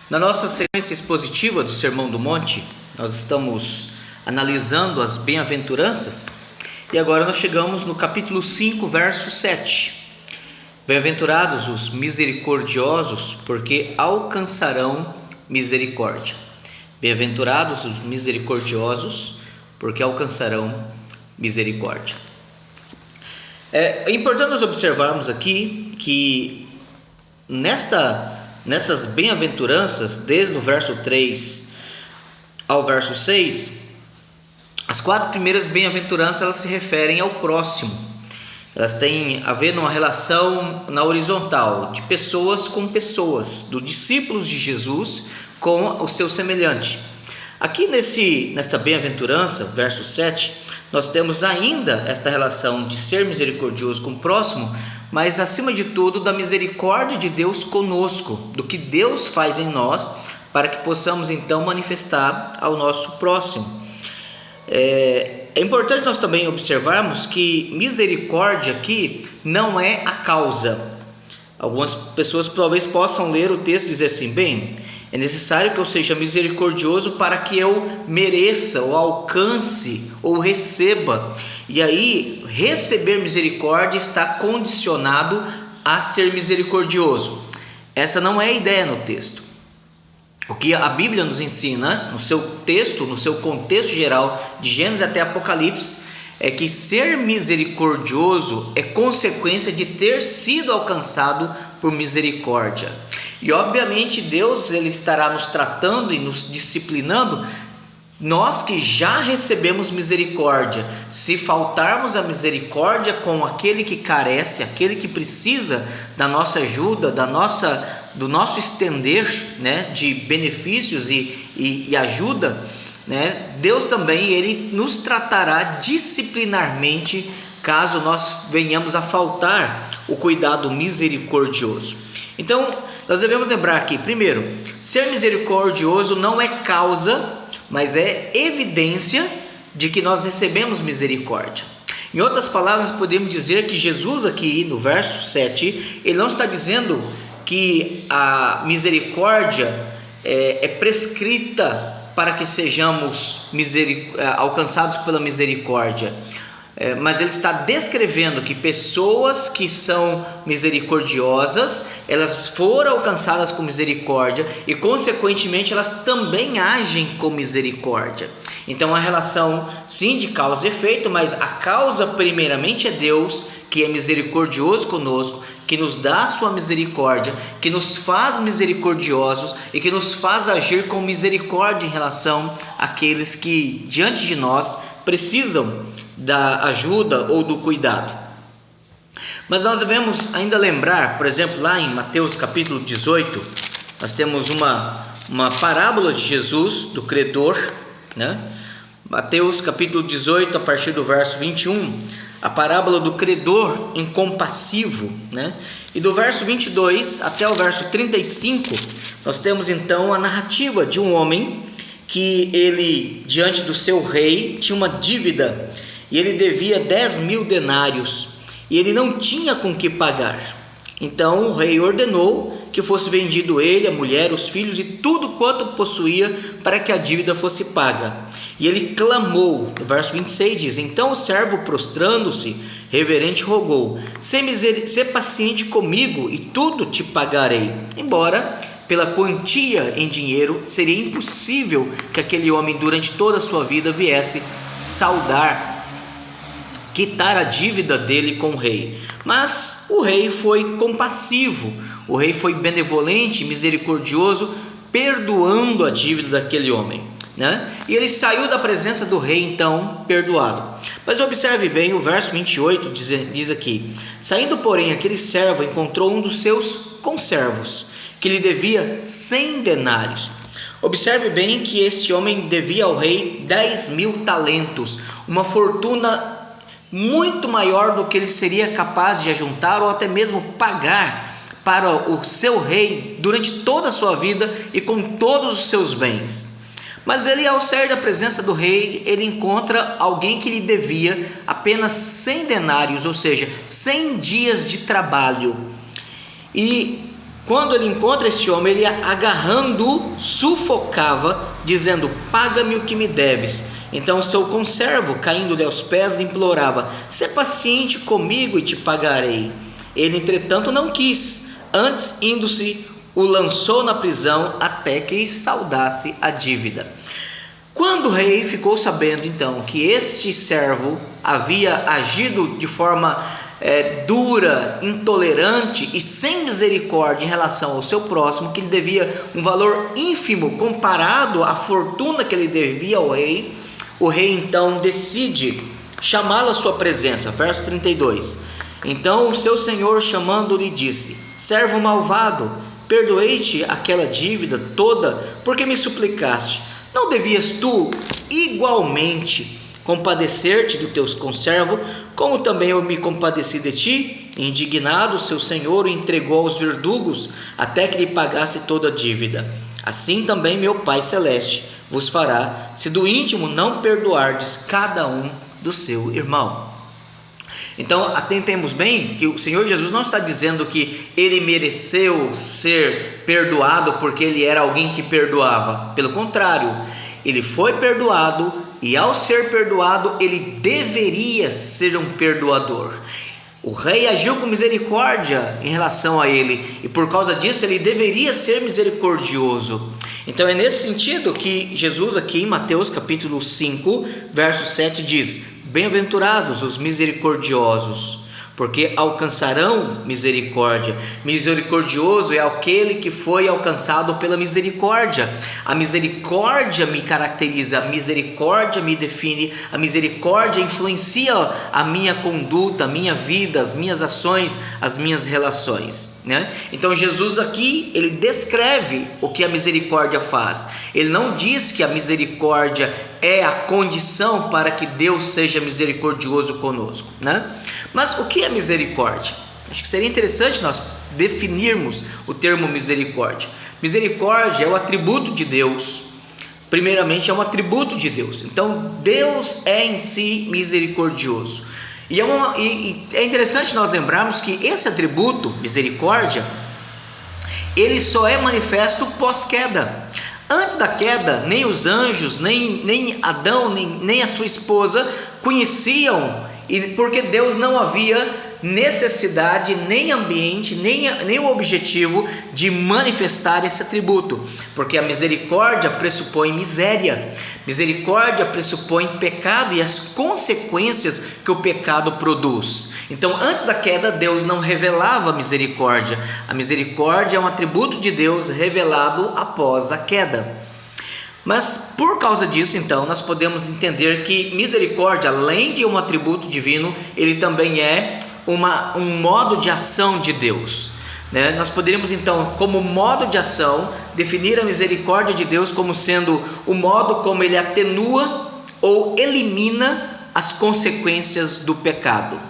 Na nossa sequência expositiva do Sermão do Monte, nós estamos analisando as bem-aventuranças e agora nós chegamos no capítulo 5, verso 7. Bem-aventurados os misericordiosos, porque alcançarão misericórdia. Bem-aventurados os misericordiosos, porque alcançarão misericórdia. É importante nós observarmos aqui que nessas bem-aventuranças, desde o verso 3 ao verso 6, as 4 primeiras bem-aventuranças elas se referem ao próximo. Elas têm a ver numa relação na horizontal, de pessoas com pessoas, dos discípulos de Jesus com o seu semelhante. Aqui nessa bem-aventurança, verso 7, nós temos ainda esta relação de ser misericordioso com o próximo, mas acima de tudo da misericórdia de Deus conosco, do que Deus faz em nós, para que possamos então manifestar ao nosso próximo. É importante nós também observarmos que misericórdia aqui não é a causa. Algumas pessoas talvez possam ler o texto e dizer assim: bem, é necessário que eu seja misericordioso para que eu mereça, ou alcance, ou receba. E aí, receber misericórdia está condicionado a ser misericordioso. Essa não é a ideia no texto. O que a Bíblia nos ensina, no seu texto, no seu contexto geral, de Gênesis até Apocalipse, é que ser misericordioso é consequência de ter sido alcançado por misericórdia. E obviamente Deus ele estará nos tratando e nos disciplinando, nós que já recebemos misericórdia. Se faltarmos a misericórdia com aquele que carece, aquele que precisa da nossa ajuda, do nosso estender, né, de benefícios e ajuda, né, Deus também ele nos tratará disciplinarmente caso nós venhamos a faltar o cuidado misericordioso. Então nós devemos lembrar aqui, primeiro, ser misericordioso não é causa, mas é evidência de que nós recebemos misericórdia. Em outras palavras, podemos dizer que Jesus aqui no verso 7, ele não está dizendo que a misericórdia é prescrita para que sejamos alcançados pela misericórdia, mas ele está descrevendo que pessoas que são misericordiosas, elas foram alcançadas com misericórdia e consequentemente elas também agem com misericórdia. Então a relação sim de causa e efeito, mas a causa primeiramente é Deus, que é misericordioso conosco, que nos dá a sua misericórdia, que nos faz misericordiosos e que nos faz agir com misericórdia em relação àqueles que diante de nós precisam da ajuda ou do cuidado. Mas nós devemos ainda lembrar, por exemplo, lá em Mateus capítulo 18, nós temos uma parábola de Jesus, do credor, né? Mateus capítulo 18, a partir do verso 21, a parábola do credor incompassivo, né? E do verso 22 até o verso 35, nós temos então a narrativa de um homem que ele, diante do seu rei, tinha uma dívida, e ele devia 10.000 denários, e ele não tinha com que pagar. Então o rei ordenou que fosse vendido ele, a mulher, os filhos e tudo quanto possuía, para que a dívida fosse paga. E ele clamou, no verso 26 diz: então o servo, prostrando-se, reverente, rogou: Sê paciente comigo e tudo te pagarei. Embora pela quantia em dinheiro seria impossível que aquele homem durante toda a sua vida viesse quitar a dívida dele com o rei. Mas o rei foi compassivo, o rei foi benevolente, misericordioso, perdoando a dívida daquele homem, né? E ele saiu da presença do rei então perdoado. Mas observe bem, o verso 28 diz aqui: saindo porém aquele servo encontrou um dos seus conservos, que lhe devia 100 denários. Observe bem que este homem devia ao rei 10.000 talentos, uma fortuna muito maior do que ele seria capaz de ajuntar ou até mesmo pagar para o seu rei durante toda a sua vida e com todos os seus bens. Mas ele, ao sair da presença do rei, ele encontra alguém que lhe devia apenas 100 denários, ou seja, 100 dias de trabalho. E Quando ele encontra este homem, ele agarrando-o, sufocava, dizendo: paga-me o que me deves. Então o seu conservo, caindo-lhe aos pés, lhe implorava: sê paciente comigo e te pagarei. Ele, entretanto, não quis. Antes, indo-se, o lançou na prisão até que lhe saudasse a dívida. Quando o rei ficou sabendo, então, que este servo havia agido de forma dura, intolerante e sem misericórdia em relação ao seu próximo, que lhe devia um valor ínfimo comparado à fortuna que ele devia ao rei, o rei então decide chamá-lo à sua presença. Verso 32. Então o seu senhor, chamando-lhe, disse: servo malvado, perdoei-te aquela dívida toda porque me suplicaste. Não devias tu igualmente compadecer-te do teu conservo, como também eu me compadeci de ti? Indignado, seu senhor o entregou aos verdugos até que lhe pagasse toda a dívida. Assim também meu Pai Celeste vos fará, se do íntimo não perdoardes cada um do seu irmão. Então, atentemos bem que o Senhor Jesus não está dizendo que ele mereceu ser perdoado porque ele era alguém que perdoava. Pelo contrário, ele foi perdoado e, ao ser perdoado, ele deveria ser um perdoador. O rei agiu com misericórdia em relação a ele e, por causa disso, ele deveria ser misericordioso. Então é nesse sentido que Jesus aqui em Mateus capítulo 5, verso 7 diz: bem-aventurados os misericordiosos, porque alcançarão misericórdia. Misericordioso é aquele que foi alcançado pela misericórdia. A misericórdia me caracteriza, a misericórdia me define, a misericórdia influencia a minha conduta, a minha vida, as minhas ações, as minhas relações, né? Então Jesus aqui, ele descreve o que a misericórdia faz. Ele não diz que a misericórdia é a condição para que Deus seja misericordioso conosco, né? Mas o que é misericórdia? Acho que seria interessante nós definirmos o termo misericórdia. Misericórdia é o atributo de Deus. Primeiramente, é um atributo de Deus. Então, Deus é em si misericordioso. E é interessante nós lembrarmos que esse atributo, misericórdia, ele só é manifesto pós-queda. Antes da queda, nem os anjos, nem Adão, nem a sua esposa conheciam, porque Deus não havia necessidade, nem ambiente, nem o objetivo de manifestar esse atributo, porque a misericórdia pressupõe miséria, misericórdia pressupõe pecado e as consequências que o pecado produz. Então, antes da queda, Deus não revelava misericórdia. A misericórdia é um atributo de Deus revelado após a queda. Mas por causa disso, então, nós podemos entender que misericórdia, além de um atributo divino, ele também é um modo de ação de Deus, né? Nós poderíamos, então, como modo de ação, definir a misericórdia de Deus como sendo o modo como ele atenua ou elimina as consequências do pecado.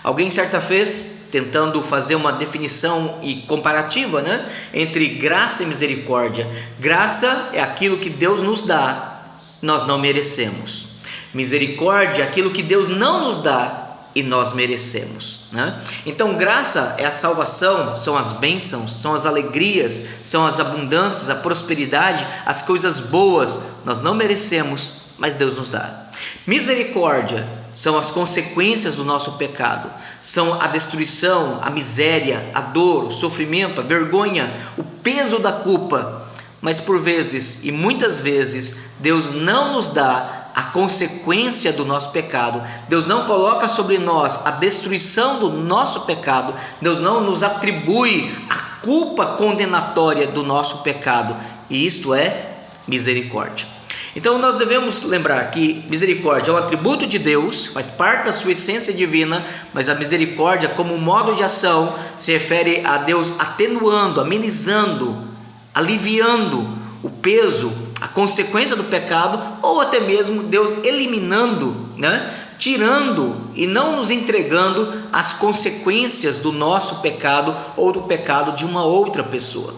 Alguém certa vez, tentando fazer uma definição e comparativa, né, entre graça e misericórdia. Graça é aquilo que Deus nos dá, nós não merecemos. Misericórdia é aquilo que Deus não nos dá e nós merecemos, né? Então, graça é a salvação, são as bênçãos, são as alegrias, são as abundâncias, a prosperidade, as coisas boas. Nós não merecemos, mas Deus nos dá. Misericórdia são as consequências do nosso pecado, são a destruição, a miséria, a dor, o sofrimento, a vergonha, o peso da culpa. Mas por vezes, e muitas vezes, Deus não nos dá a consequência do nosso pecado. Deus não coloca sobre nós a destruição do nosso pecado. Deus não nos atribui a culpa condenatória do nosso pecado. E isto é misericórdia. Então nós devemos lembrar que misericórdia é um atributo de Deus, faz parte da sua essência divina, mas a misericórdia como modo de ação se refere a Deus atenuando, amenizando, aliviando o peso, a consequência do pecado, ou até mesmo Deus eliminando, né? Tirando e não nos entregando as consequências do nosso pecado ou do pecado de uma outra pessoa.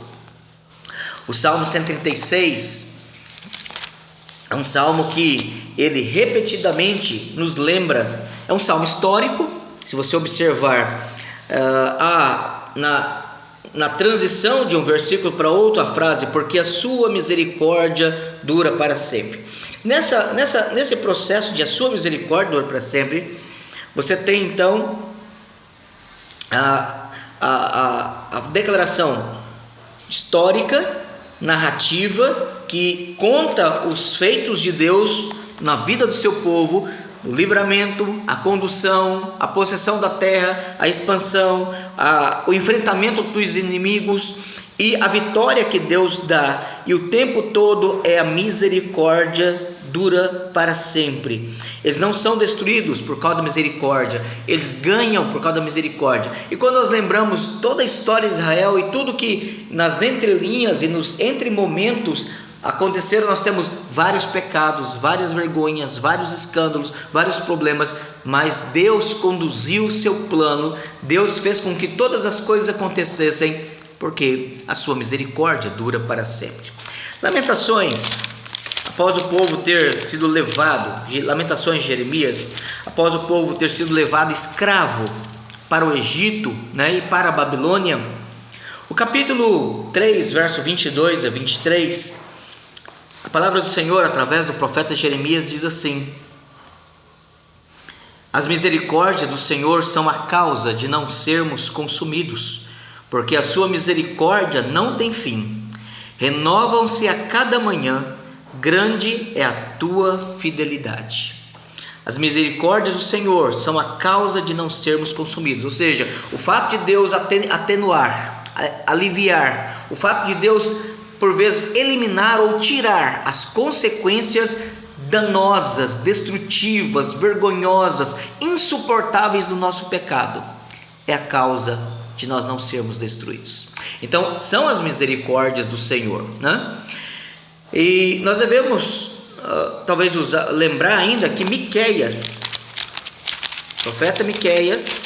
O Salmo 136 é um salmo que ele repetidamente nos lembra, é um salmo histórico. Se você observar na transição de um versículo para outro, a frase, porque a sua misericórdia dura para sempre. Nesse processo de a sua misericórdia dura para sempre, você tem então a declaração histórica, narrativa, que conta os feitos de Deus na vida do seu povo, o livramento, a condução, a possessão da terra, a expansão, o enfrentamento dos inimigos e a vitória que Deus dá. E o tempo todo é a misericórdia dura para sempre. Eles não são destruídos por causa da misericórdia, eles ganham por causa da misericórdia. E quando nós lembramos toda a história de Israel e tudo que nas entrelinhas e nos entre momentos aconteceram, nós temos vários pecados, várias vergonhas, vários escândalos, vários problemas, mas Deus conduziu o seu plano, Deus fez com que todas as coisas acontecessem, porque a sua misericórdia dura para sempre. Lamentações, após o povo ter sido levado, Lamentações de Jeremias, após o povo ter sido levado escravo para o Egito, e para a Babilônia, o capítulo 3, verso 22 a 23, a palavra do Senhor, através do profeta Jeremias, diz assim: as misericórdias do Senhor são a causa de não sermos consumidos, porque a sua misericórdia não tem fim. Renovam-se a cada manhã, grande é a tua fidelidade. As misericórdias do Senhor são a causa de não sermos consumidos. Ou seja, o fato de Deus atenuar, aliviar, o fato de Deus por vezes eliminar ou tirar as consequências danosas, destrutivas, vergonhosas, insuportáveis do nosso pecado, é a causa de nós não sermos destruídos. Então, são as misericórdias do Senhor, E nós devemos, talvez lembrar ainda que Miqueias, profeta Miqueias,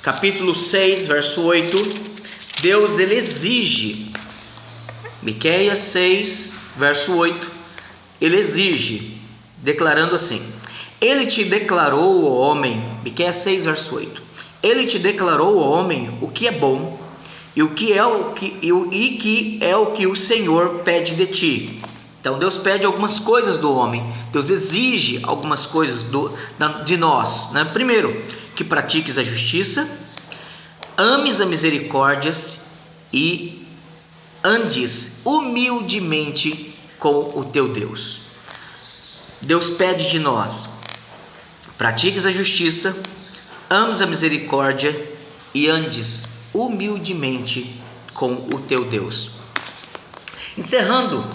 capítulo 6, verso 8, Deus ele exige, Miqueias 6, verso 8, ele exige, declarando assim: ele te declarou, ó homem, Miqueias 6, verso 8, ele te declarou, ó homem, o que é bom, e o que é o que o Senhor pede de ti. Então Deus pede algumas coisas do homem, Deus exige algumas coisas de nós, Primeiro, que pratiques a justiça, ames a misericórdia e andes humildemente com o teu Deus. Deus pede de nós: pratiques a justiça, ames a misericórdia e andes humildemente com o teu Deus. Encerrando,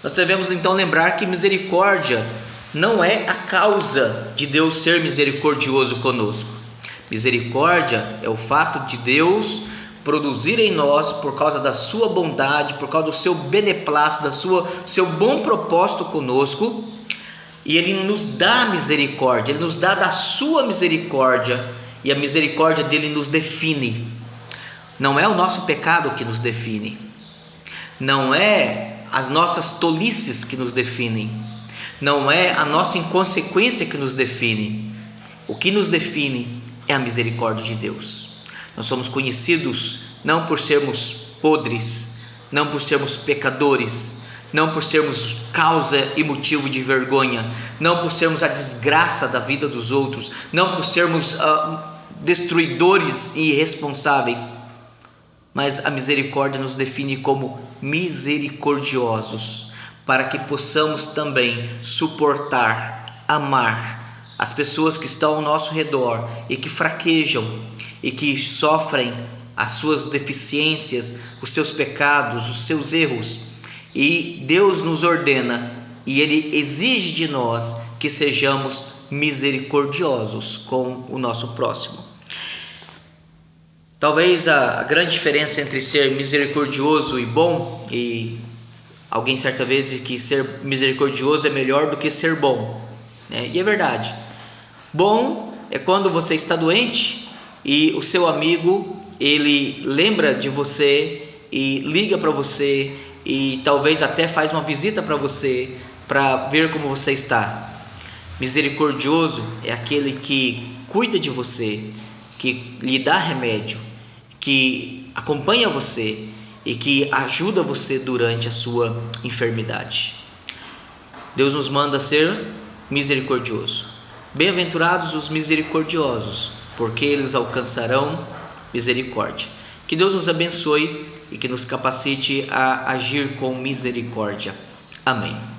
nós devemos então lembrar que misericórdia não é a causa de Deus ser misericordioso conosco. Misericórdia é o fato de Deus produzir em nós, por causa da sua bondade, por causa do seu beneplácito, seu bom propósito conosco, e Ele nos dá misericórdia, Ele nos dá da sua misericórdia, e a misericórdia dele nos define. Não é o nosso pecado que nos define, não é as nossas tolices que nos definem, não é a nossa inconsequência que nos define. O que nos define é a misericórdia de Deus. Nós somos conhecidos não por sermos podres, não por sermos pecadores, não por sermos causa e motivo de vergonha, não por sermos a desgraça da vida dos outros, não por sermos destruidores e irresponsáveis, mas a misericórdia nos define como misericordiosos, para que possamos também suportar, amar as pessoas que estão ao nosso redor e que fraquejam e que sofrem as suas deficiências, os seus pecados, os seus erros. E Deus nos ordena e Ele exige de nós que sejamos misericordiosos com o nosso próximo. Talvez a grande diferença entre ser misericordioso e bom, e alguém certa vez disse que ser misericordioso é melhor do que ser bom, e é verdade. Bom é quando você está doente e o seu amigo ele lembra de você e liga para você e talvez até faz uma visita para você para ver como você está. Misericordioso é aquele que cuida de você, que lhe dá remédio, que acompanha você e que ajuda você durante a sua enfermidade. Deus nos manda ser misericordioso. Bem-aventurados os misericordiosos, porque eles alcançarão misericórdia. Que Deus nos abençoe e que nos capacite a agir com misericórdia. Amém.